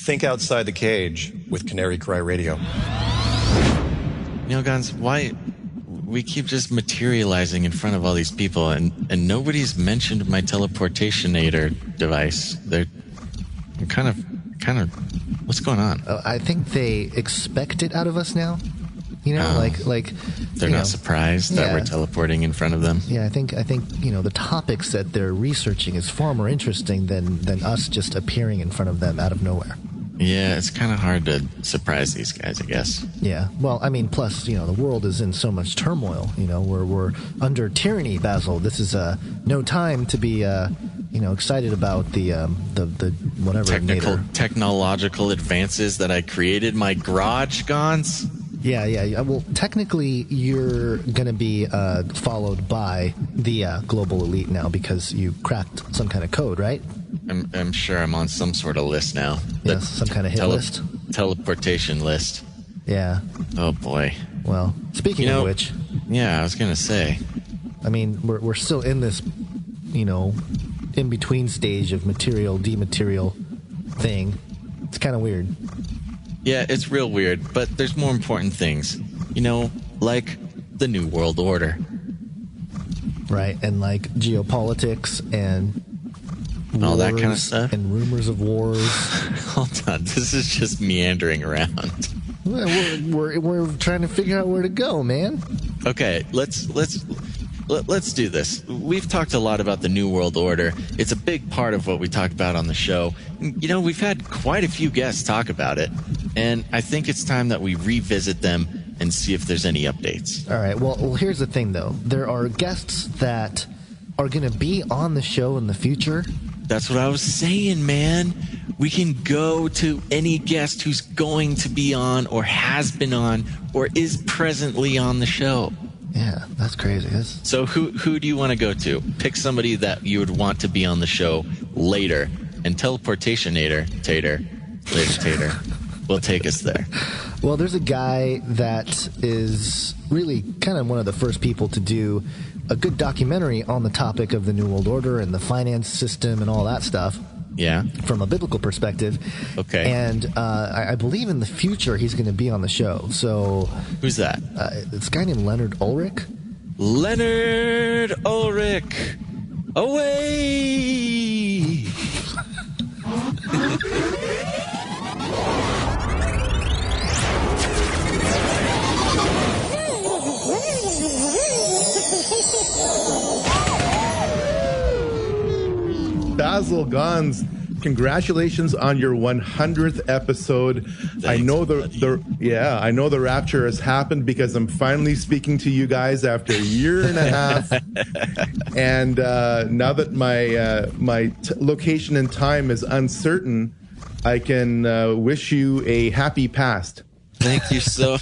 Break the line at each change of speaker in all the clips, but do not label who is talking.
Think outside the cage with Canary Cry Radio.
Gonz, why we keep just materializing in front of all these people, and nobody's mentioned my teleportationator device. They're kind of, what's going on?
I think they expect it out of us now. Like
they're not surprised that we're teleporting in front of them.
Yeah, I think the topics that they're researching is far more interesting than us just appearing in front of them out of nowhere.
Yeah, it's kind of hard to surprise these guys, I guess.
Yeah, well, I mean, plus, the world is in so much turmoil. We're under tyranny, Basil. This is no time to be, excited about the whatever
technological advances that I created my garage, Gonz.
Yeah. Well, technically, you're going to be followed by the global elite now because you cracked some kind of code, right?
I'm sure I'm on some sort of list now.
Yes, some kind of hit list.
Teleportation list.
Yeah.
Oh, boy.
Well, speaking of which...
Yeah, I was going to say.
I mean, we're still in this, in-between stage of material, dematerial thing. It's kind of weird.
Yeah, it's real weird, but there's more important things. Like the New World Order.
Right, and like geopolitics and
all that kind of stuff.
And rumors of wars.
Hold on, this is just meandering around.
Well, we're trying to figure out where to go, man.
Okay, let's do this. We've talked a lot about the New World Order. It's a big part of what we talk about on the show. We've had quite a few guests talk about it, and I think it's time that we revisit them and see if there's any updates.
All right. Well, here's the thing, though. There are guests that are going to be on the show in the future.
That's what I was saying, man. We can go to any guest who's going to be on or has been on or is presently on the show.
Yeah, that's crazy.
So who do you want to go to? Pick somebody that you would want to be on the show later, and teleportationator Tater will take us there.
Well, there's a guy that is really kind of one of the first people to do a good documentary on the topic of the New World Order and the finance system and all that stuff.
Yeah.
From a biblical perspective.
Okay.
And I believe in the future he's going to be on the show. So
who's that?
It's a guy named Leonard Ulrich.
Leonard Ulrich. Away!
Basil Gonz, congratulations on your 100th episode.
Thanks,
I know I know the rapture has happened because I'm finally speaking to you guys after a year and a half. And now that my location and time is uncertain, I can wish you a happy past.
Thank you so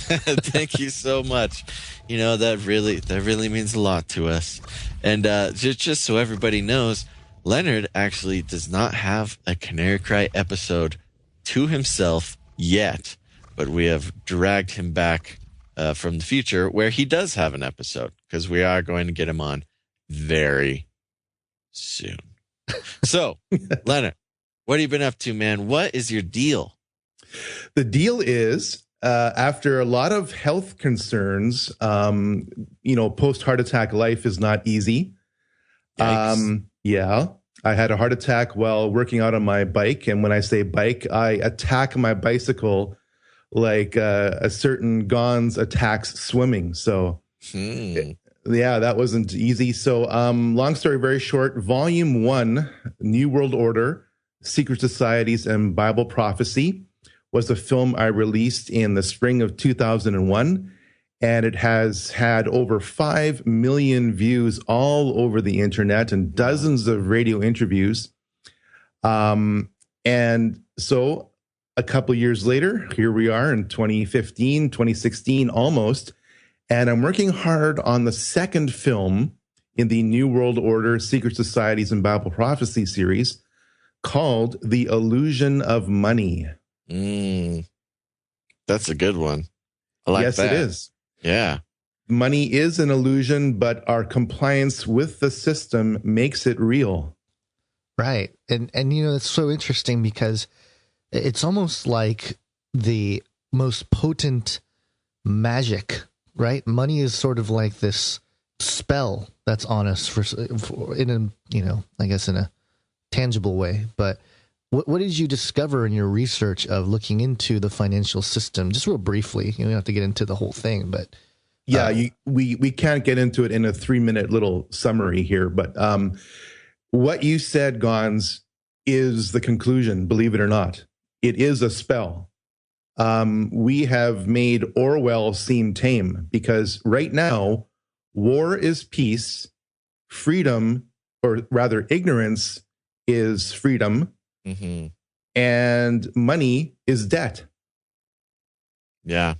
much. That really means a lot to us. And just so everybody knows, Leonard actually does not have a Canary Cry episode to himself yet, but we have dragged him back from the future where he does have an episode, because we are going to get him on very soon. So, Leonard, what have you been up to, man? What is your deal?
The deal is, after a lot of health concerns, post-heart attack life is not easy. Yeah, I had a heart attack while working out on my bike. And when I say bike, I attack my bicycle like a certain Gonz attacks swimming. So, yeah, that wasn't easy. So, long story very short, Volume 1, New World Order, Secret Societies and Bible Prophecy, was a film I released in the spring of 2001. And it has had over 5 million views all over the internet and dozens of radio interviews. And so a couple years later, here we are in 2015, 2016 almost. And I'm working hard on the second film in the New World Order, Secret Societies and Bible Prophecy series called The Illusion of Money.
That's a good one. I like
that. Yes, it is.
Yeah.
Money is an illusion, but our compliance with the system makes it real.
Right. And it's so interesting because it's almost like the most potent magic, right? Money is sort of like this spell that's on us for in a, I guess in a tangible way. But what did you discover in your research of looking into the financial system? Just real briefly, you don't have to get into the whole thing, but
we can't get into it in a 3-minute little summary here. But what you said, Gonz, is the conclusion. Believe it or not, it is a spell. We have made Orwell seem tame because right now, war is peace, freedom, or rather ignorance is freedom, and money is debt.
Yeah.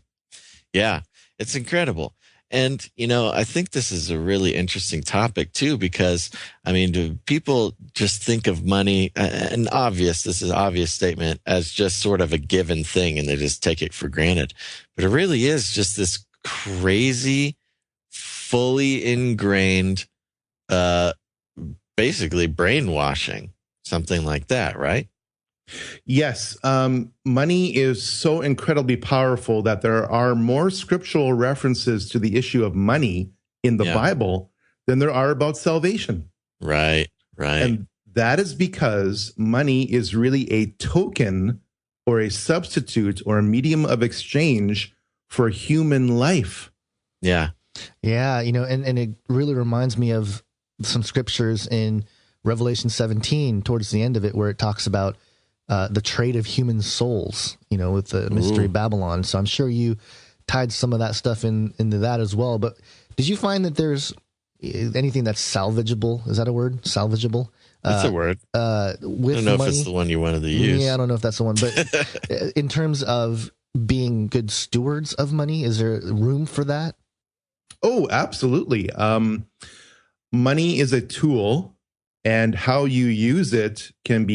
Yeah. It's incredible. And, I think this is a really interesting topic too, because do people just think of money this is an obvious statement as just sort of a given thing and they just take it for granted. But it really is just this crazy, fully ingrained, basically brainwashing, something like that, right?
Yes. Money is so incredibly powerful that there are more scriptural references to the issue of money in the Bible than there are about salvation.
Right.
And that is because money is really a token or a substitute or a medium of exchange for human life.
Yeah.
Yeah. And it really reminds me of some scriptures in Revelation 17 towards the end of it, where it talks about the trade of human souls, with the mystery Babylon. So I'm sure you tied some of that stuff into that as well. But did you find that there's anything that's salvageable? Is that a word? Salvageable?
That's a word.
With
I don't know if it's the one you wanted to use.
Yeah, I don't know if that's the one. But in terms of being good stewards of money, is there room for that?
Oh, absolutely. Money is a tool. And how you use it can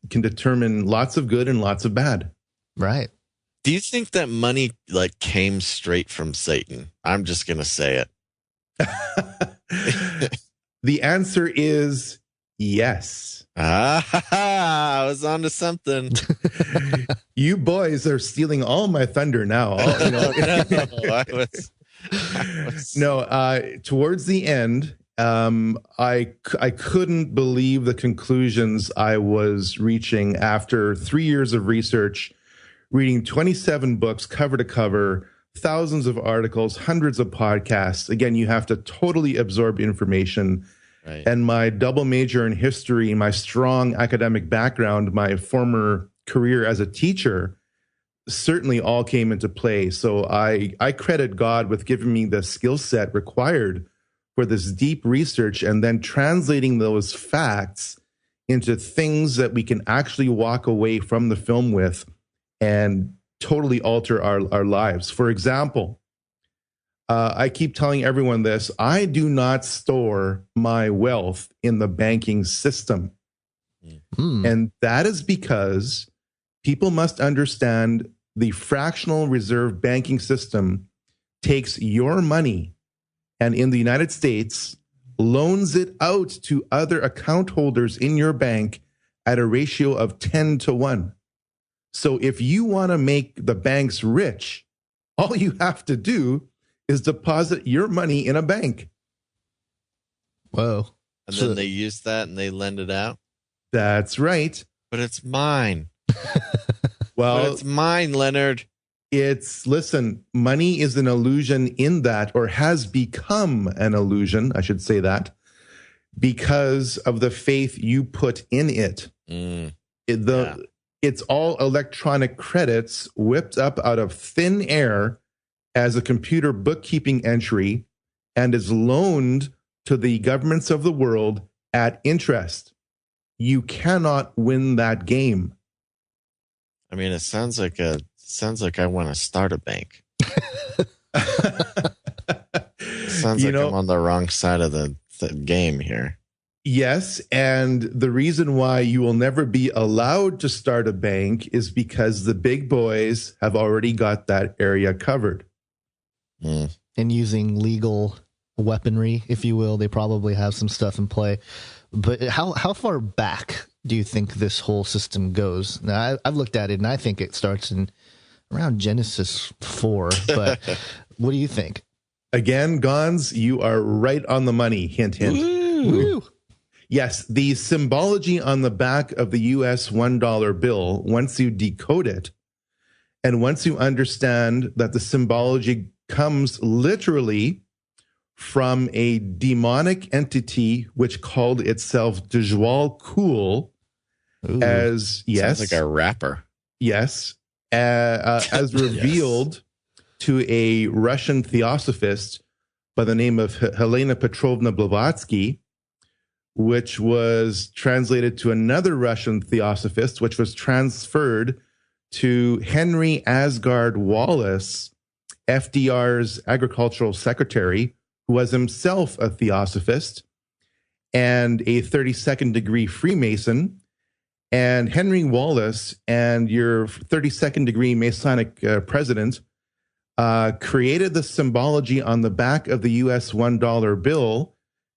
determine lots of good and lots of bad.
Right.
Do you think that money came straight from Satan? I'm just going to say
it. The answer is yes.
I was onto something.
You boys are stealing all my thunder now. Towards the end, I couldn't believe the conclusions I was reaching after 3 years of research, reading 27 books cover to cover, thousands of articles, hundreds of podcasts. Again, you have to totally absorb information.
Right.
And my double major in history, my strong academic background, my former career as a teacher certainly all came into play. So I credit God with giving me the skill set required for this deep research and then translating those facts into things that we can actually walk away from the film with and totally alter our lives. For example, I keep telling everyone this: I do not store my wealth in the banking system. And that is because people must understand the fractional reserve banking system takes your money and in the United States loans it out to other account holders in your bank at a ratio of 10-1. So if you want to make the banks rich, all you have to do is deposit your money in a bank.
Whoa.
And then they use that and they lend it out?
That's right.
But it's mine.
Well,
but it's mine, Leonard.
Listen, money is an illusion in that, or has become an illusion, I should say that, because of the faith you put in it. It's all electronic credits whipped up out of thin air as a computer bookkeeping entry and is loaned to the governments of the world at interest. You cannot win that game.
It sounds like I want to start a bank. Sounds like I'm on the wrong side of the game here.
Yes, and the reason why you will never be allowed to start a bank is because the big boys have already got that area covered.
And using legal weaponry, if you will, they probably have some stuff in play. But how far back do you think this whole system goes? Now, I've looked at it, and I think it starts in around Genesis 4, but what do you think?
Again, Gonz, you are right on the money. Hint, hint.
Woo.
Yes, the symbology on the back of the US $1 bill, once you decode it, and once you understand that the symbology comes literally from a demonic entity which called itself Djwal Kul, as yes,
sounds like a rapper.
Yes, as revealed to a Russian theosophist by the name of Helena Petrovna Blavatsky, which was translated to another Russian theosophist, which was transferred to Henry Asgard Wallace, FDR's agricultural secretary, who was himself a theosophist and a 32nd degree Freemason. And Henry Wallace and your 32nd degree Masonic president created the symbology on the back of the US $1 bill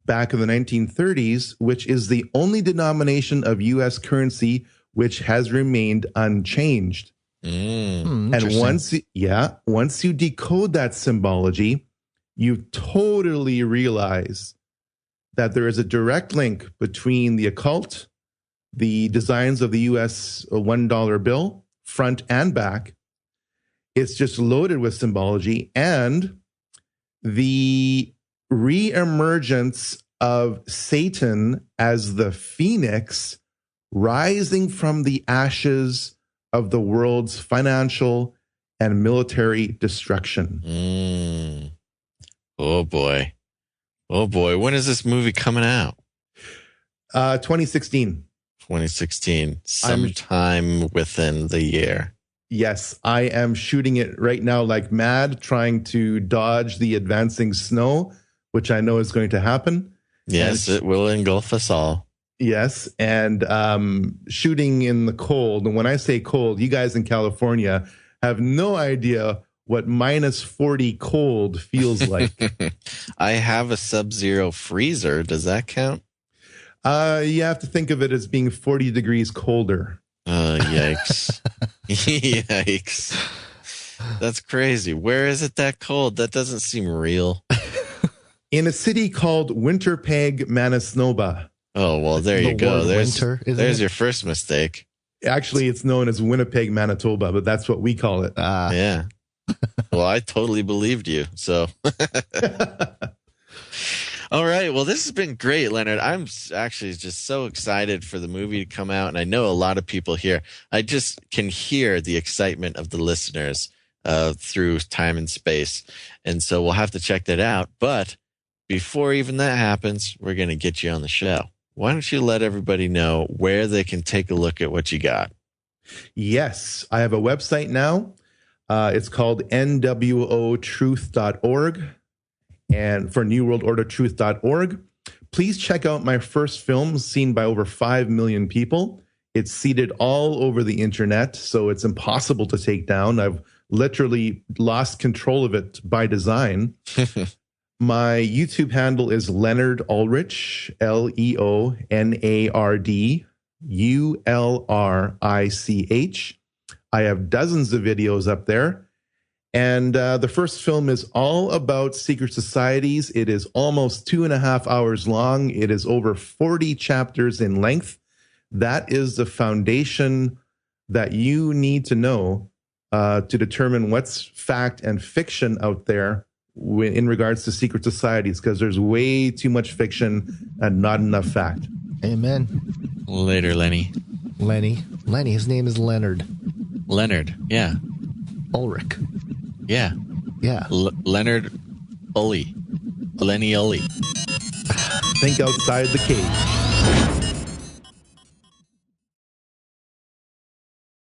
back in the 1930s, which is the only denomination of US currency which has remained unchanged. And once you decode that symbology, you totally realize that there is a direct link between the occult, the designs of the US $1 bill, front and back. It's just loaded with symbology, and the reemergence of Satan as the phoenix rising from the ashes of the world's financial and military destruction.
Oh boy. When is this movie coming out?
2016.
2016. Sometime within the year.
Yes, I am shooting it right now like mad, trying to dodge the advancing snow, which I know is going to happen.
Yes, it will engulf us all.
Yes, and shooting in the cold. And when I say cold, you guys in California have no idea what minus 40 cold feels like.
I have a sub-zero freezer. Does that count?
You have to think of it as being 40 degrees colder.
Yikes. Yikes. That's crazy. Where is it that cold? That doesn't seem real.
In a city called Winterpeg, Manitoba.
Oh, well, there you go. There's
winter,
your first mistake.
Actually, it's known as Winnipeg, Manitoba, but that's what we call it.
Yeah. Well, I totally believed you. So, all right. Well, this has been great, Leonard. I'm actually just so excited for the movie to come out. And I know a lot of people here. I just can hear the excitement of the listeners through time and space. And so we'll have to check that out. But before even that happens, we're going to get you on the show. Why don't you let everybody know where they can take a look at what you got?
Yes, I have a website now. It's called nwotruth.org, and for newworldordertruth.org. Please check out my first film, seen by over 5 million people. It's seeded all over the internet, so it's impossible to take down. I've literally lost control of it by design. My YouTube handle is Leonard Ulrich, LeonardUlrich. I have dozens of videos up there. And the first film is all about secret societies. It is almost 2.5 hours long. It is over 40 chapters in length. That is the foundation that you need to know to determine what's fact and fiction out there in regards to secret societies, because there's way too much fiction and not enough fact.
Amen.
Later, Lenny.
Lenny, his name is Leonard.
Leonard, yeah.
Ulrich.
Yeah.
Yeah.
Leonard Ully. Lenny Ully.
Think outside the cage.